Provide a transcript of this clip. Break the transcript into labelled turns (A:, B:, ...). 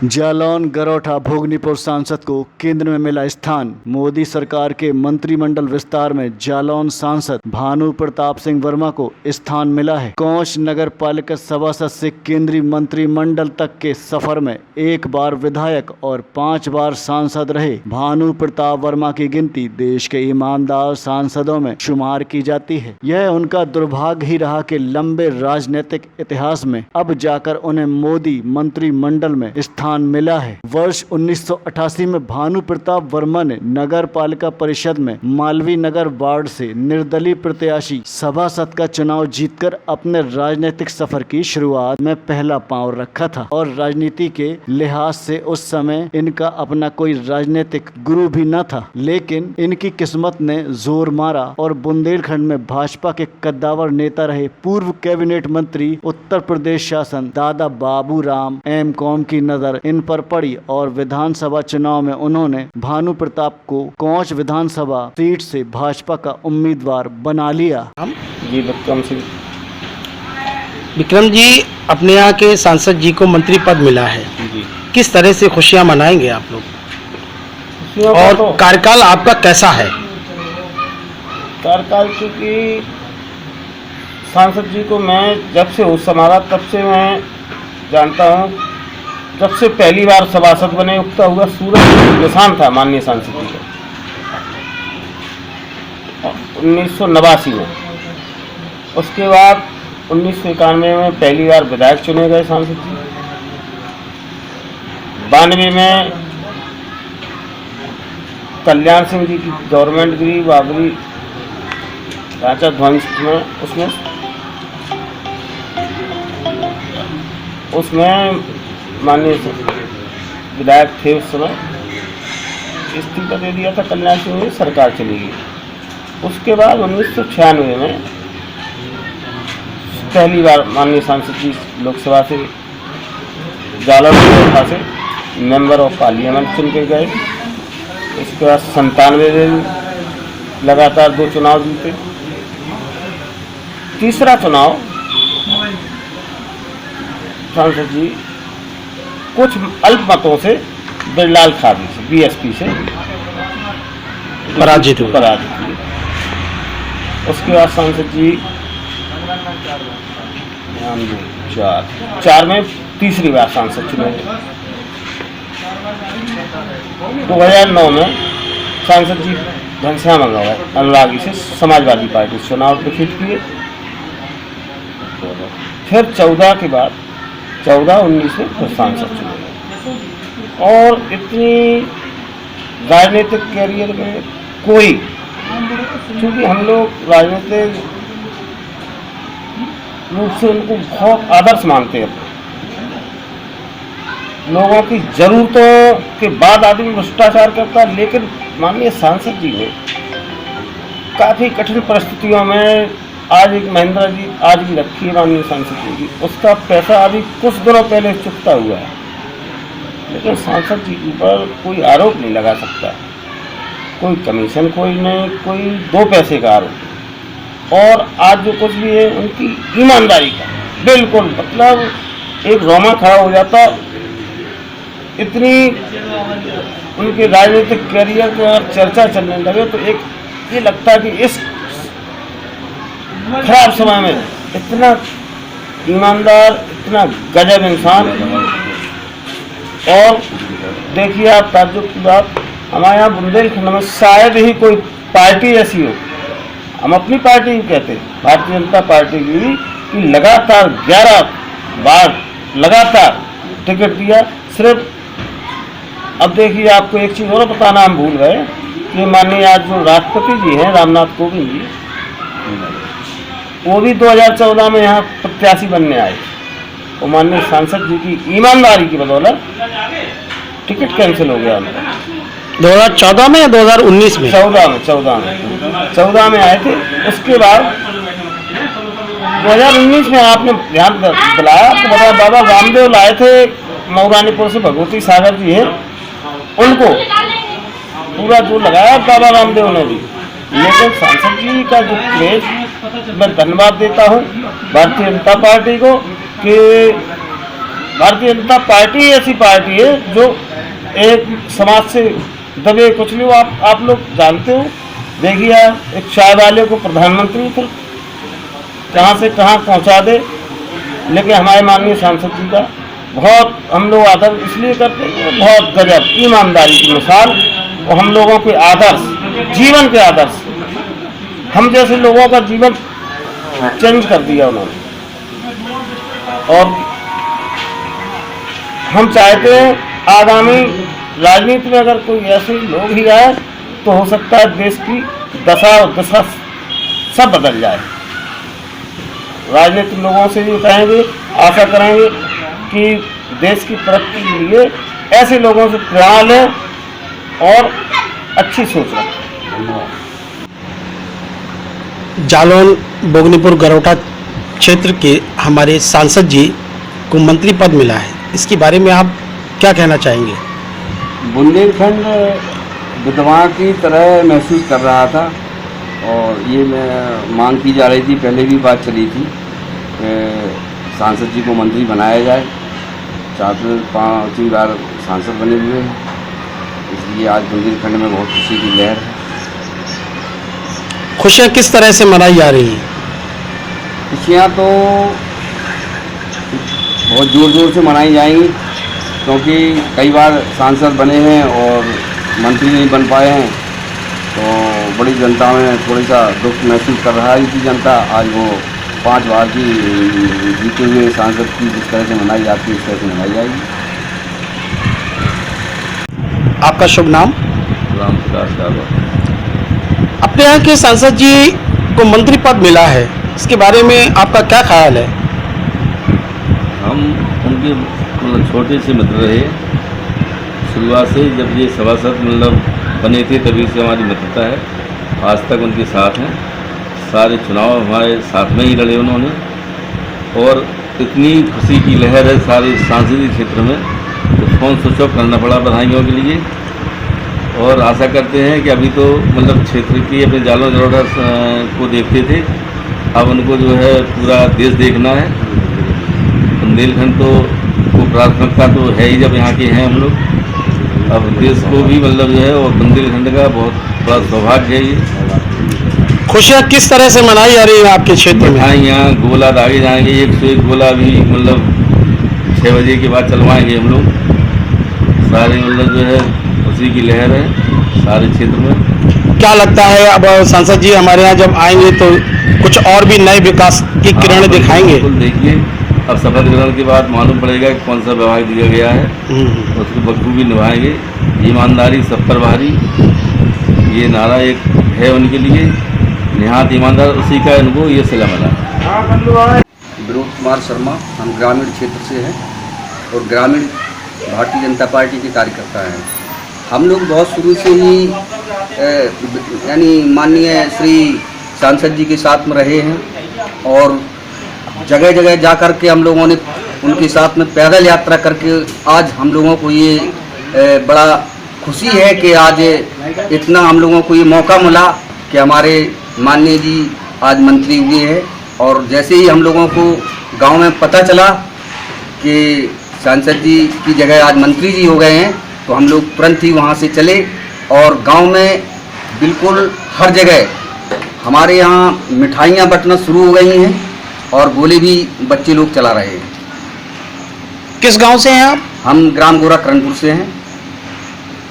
A: जालौन गरोठा भोगनीपुर सांसद को केंद्र में मिला स्थान। मोदी सरकार के मंत्रिमंडल विस्तार में जालौन सांसद भानु प्रताप सिंह वर्मा को स्थान मिला है। कोंच नगर पालिका सभासद से केंद्रीय मंत्रिमंडल तक के सफर में 1 बार विधायक और 5 बार सांसद रहे भानु प्रताप वर्मा की गिनती देश के ईमानदार सांसदों में शुमार की जाती है। यह उनका दुर्भाग्य ही रहा कि लंबे राजनीतिक इतिहास में अब जाकर उन्हें मोदी मंत्रिमंडल में स्थान मिला है। वर्ष 1988 में भानु प्रताप वर्मा ने नगर पालिका परिषद में मालवीय नगर वार्ड से निर्दलीय प्रत्याशी सभासद का चुनाव जीतकर अपने राजनीतिक सफर की शुरुआत में पहला पांव रखा था और राजनीति के लिहाज से उस समय इनका अपना कोई राजनीतिक गुरु भी न था, लेकिन इनकी किस्मत ने जोर मारा और बुंदेलखंड में भाजपा के कद्दावर नेता रहे पूर्व कैबिनेट मंत्री उत्तर प्रदेश शासन दादा बाबू राम एम.कॉम की नजर इन पर पड़ी और विधानसभा चुनाव में उन्होंने भानु प्रताप को कोंच विधानसभा सीट से भाजपा का उम्मीदवार बना लिया।
B: जी विक्रम सिंह।
C: विक्रम जी, अपने यहाँ के सांसद जी को मंत्री पद मिला है
B: जी।
C: किस तरह से खुशियाँ मनाएंगे आप लोग और
B: तो
C: कार्यकाल आपका कैसा है?
B: कार्यकाल क्योंकि सांसद जी को मैं जब से होश संभाला तब से मैं जानता हूँ, जब से पहली बार सभासद बने उगता हुआ सूरज निशान था माननीय सांसद जी का 1989 में। उसके बाद 1991 में पहली बार विधायक चुने गए सांसद जी। 92 में कल्याण सिंह जी की गवर्नमेंट गिरी बाबरी ढांचा ध्वंस में उसमें माननीय विधायक थे उस समय, इस्तीफा दे दिया था कल्याण सिंह ने, सरकार चली गई। उसके बाद 1996 में पहली बार माननीय सांसद जी लोकसभा से जालौन लोकसभा से मेंबर ऑफ पार्लियामेंट चुन के गए। इसके बाद 97 में लगातार 2 चुनाव जीते। तीसरा चुनाव सांसद जी कुछ अल्प मतों से बिरलाल खादी से बीएसपी से
C: पराजित हुए।
B: उसके बाद सांसद जी 4 में तीसरी बार सांसद चुने। 2009 में सांसद जी घनश्याम अनुरागी से समाजवादी पार्टी चुनाव डिफीट किए। फिर 14 के बाद 14-19 में फिर सांसद चुने और इतनी राजनीतिक कैरियर में कोई, क्योंकि हम लोग राजनीतिक रूप से उनको बहुत आदर्श मानते हैं। लोगों की जरूरतों के बाद आदमी भ्रष्टाचार करता है, लेकिन माननीय सांसद जी ने काफ़ी कठिन परिस्थितियों में आज एक महिंद्रा जी आज भी रखी है माननीय सांसद जी की, उसका पैसा अभी कुछ दिनों पहले चुकता हुआ है, लेकिन सांसद जी के ऊपर कोई आरोप नहीं लगा सकता, कोई कमीशन कोई नहीं, कोई 2 पैसे का आरोप। और आज जो कुछ भी है उनकी ईमानदारी का बिल्कुल, मतलब एक रोमा खड़ा हो जाता। इतनी उनके राजनीतिक कैरियर की अगर चर्चा चलने लगे तो एक ये लगता है कि इस खराब समय में इतना ईमानदार, इतना गजब इंसान। और देखिए आप ताज्जुब की बात, हमारे यहाँ बुंदेलखंड में शायद ही कोई पार्टी ऐसी हो, हम अपनी पार्टी ही कहते हैं भारतीय जनता पार्टी की, कि लगातार 11 बार लगातार टिकट दिया। सिर्फ अब देखिए आपको एक चीज़ और बताना हम भूल गए कि माननीय आज जो राष्ट्रपति जी हैं रामनाथ कोविंद जी, वो भी 2014 में यहाँ प्रत्याशी बनने आए तो माननीय सांसद जी की ईमानदारी की बदौलत टिकट कैंसिल हो गया उनका।
C: 2014 में या 2019 में?
B: 14 में आए थे। उसके बाद 2019 में आपने ध्यान दिलाया तो बताया बाबा रामदेव लाए थे मऊरानीपुर से, भगवती सागर जी हैं, उनको पूरा जोर लगाया बाबा रामदेव ने भी। लेकिन सांसद जी का जो क्रेज, मैं धन्यवाद देता हूँ भारतीय जनता पार्टी को कि भारतीय जनता पार्टी ऐसी पार्टी है जो एक समाज से दबे कुछ नहीं, आप लोग जानते हो। देखिए एक चाय वाले को प्रधानमंत्री फिर कहाँ से कहाँ पहुँचा दे, लेकिन हमारे माननीय सांसद जी का बहुत हम लोग आदर इसलिए करते हैं, बहुत गजब ईमानदारी की मिसाल और हम लोगों के आदर्श, जीवन के आदर्श, हम जैसे लोगों का जीवन चेंज कर दिया उन्होंने। और हम चाहते हैं आगामी राजनीति में अगर कोई ऐसे लोग ही आए तो हो सकता है देश की दशा और दशा सब बदल जाए। राजनीतिक लोगों से भी कहेंगे, आशा करेंगे कि देश की तरक्की के लिए ऐसे लोगों से प्रेरणा लें और अच्छी सोच रखें।
C: जालौन बोगनीपुर गरोटा क्षेत्र के हमारे सांसद जी को मंत्री पद मिला है, इसके बारे में आप क्या कहना चाहेंगे?
D: बुंदेलखंड विधवा की तरह महसूस कर रहा था और ये मांग की जा रही थी, पहले भी बात चली थी सांसद जी को मंत्री बनाया जाए। 4-5 बार सांसद बने हुए हैं, इसलिए आज बुंदेलखंड में बहुत खुशी की लहर है।
C: खुशियाँ किस तरह से मनाई जा रही हैं?
D: खुशियाँ तो बहुत ज़ोर ज़ोर से मनाई जाएंगी, क्योंकि कई बार सांसद बने हैं और मंत्री नहीं बन पाए हैं, तो बड़ी जनता में थोड़ी सा दुख महसूस कर रहा है कि जनता आज वो 5 बार की जीते हुए सांसद की जिस तरह से मनाई जाती है इस तरह से मनाई जाएगी।
C: आपका शुभ नाम?
D: राम प्रकाश यादव।
C: अपने यहाँ के सांसद जी को मंत्री पद मिला है, इसके बारे में आपका क्या ख्याल है?
E: हम उनके मतलब छोटे से मित्र रहे, शुरुआत से जब ये सभासद मतलब बने थे तभी से हमारी मित्रता है, आज तक उनके साथ हैं। सारे चुनाव हमारे साथ में ही लड़े उन्होंने और इतनी खुशी की लहर है सारे सांसदीय क्षेत्र में, तो फ़ोन स्विच ऑफ करना पड़ा बधाइयों के लिए। और आशा करते हैं कि अभी तो मतलब क्षेत्र की अपने जालौन गरोटा को देखते थे, अब उनको जो है पूरा देश देखना है। बुंदेलखंड तो को प्राथमिकता तो है ही, जब यहाँ के हैं हम लोग, अब देश को भी मतलब जो है और बुंदेलखंड का बहुत बड़ा सौभाग्य है ये।
C: खुशियाँ किस तरह से मनाई जा रही है आपके क्षेत्र में?
E: यहाँ गोला आगे जाएंगे, 101 गोला भी मतलब 6 बजे के बाद चलवाएंगे हम लोग। सारे मतलब जो है खुशी की लहर है सारे क्षेत्र में।
C: क्या लगता है अब सांसद जी हमारे यहाँ जब आएंगे तो कुछ और भी नए विकास की किरणें दिखाएंगे?
E: बिल्कुल, देखिए अब शपथ ग्रहण के बाद मालूम पड़ेगा कि कौन सा विभाग दिया गया है, उसको बखूबी निभाएंगे। ईमानदारी सब पर भारी, ये नारा एक है उनके लिए, निहात ईमानदार, उसी का इनको ये सिला मिला।
D: विनोद कुमार शर्मा, हम ग्रामीण क्षेत्र से हैं और ग्रामीण भारतीय जनता पार्टी के कार्यकर्ता हैं। हम लोग बहुत शुरू से ही यानी माननीय श्री सांसद जी के साथ में रहे हैं और जगह जगह जा कर के हम लोगों ने उनके साथ में पैदल यात्रा करके आज हम लोगों को ये बड़ा खुशी है कि आज इतना हम लोगों को ये मौका मिला कि हमारे माननीय जी आज मंत्री हुए हैं। और जैसे ही हम लोगों को गांव में पता चला कि सांसद जी की जगह आज मंत्री जी हो गए हैं, तो हम लोग तुरंत ही वहां से चले और गांव में बिल्कुल हर जगह हमारे यहाँ मिठाइयाँ बंटना शुरू हो गई हैं और गोले भी बच्चे लोग चला रहे हैं।
C: किस गांव से हैं आप?
D: हम ग्राम गोरा करणपुर से हैं।